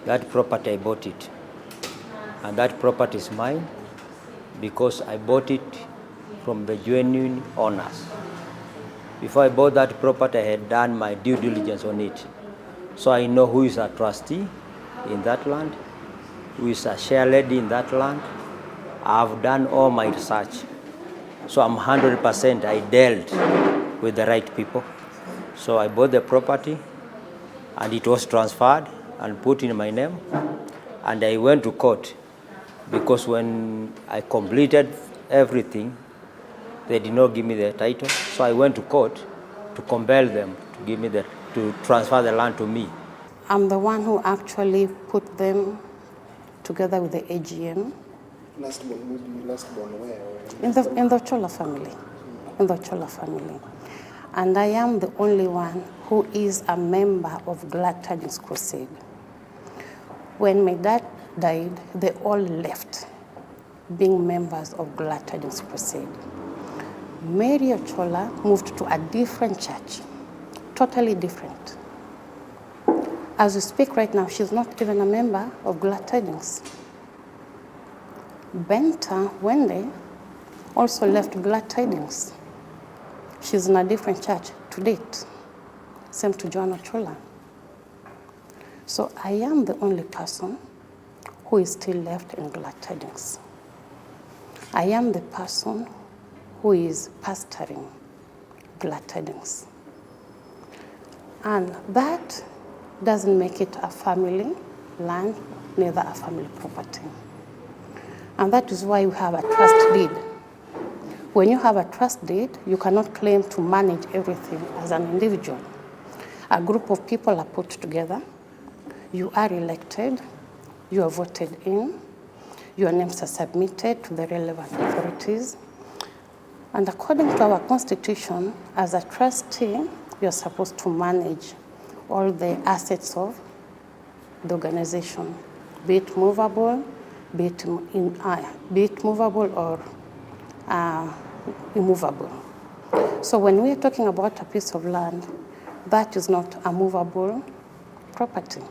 That property, I bought it. And that property is mine because I bought it from the genuine owners. Before I bought that property, I had done my due diligence on it. So I know who is a trustee in that land, who is a share lady in that land. I've done all my research. So I'm 100% I dealt with the right people. So I bought the property and it was transferred and put in my name. And I went to court because when I completed everything, they did not give me the title. So I went to court to compel them to give me to transfer the land to me. I'm the one who actually put them together with the AGM. Last born where? In the Chola family. In the Chola family. And I am the only one who is a member of Glad Tidings Crusade. When my dad died, they all left being members of Glad Tidings Crusade. Mary Ochola moved to a different church, totally different. As we speak right now, she's not even a member of Glad Tidings. Benta Wende also left Glad Tidings. She's in a different church to date. Same to Joan Ochola. So I am the only person who is still left in Glad Tidings. I am the person who is pastoring Glad Tidings. And that doesn't make it a family land, neither a family property. And that is why we have a trust deed. When you have a trust deed, you cannot claim to manage everything as an individual. A group of people are put together. You are elected. You are voted in. Your names are submitted to the relevant authorities. And according to our constitution, as a trustee, you're supposed to manage all the assets of the organization, be it movable, be it movable or immovable. So when we are talking about a piece of land, that is not a movable property.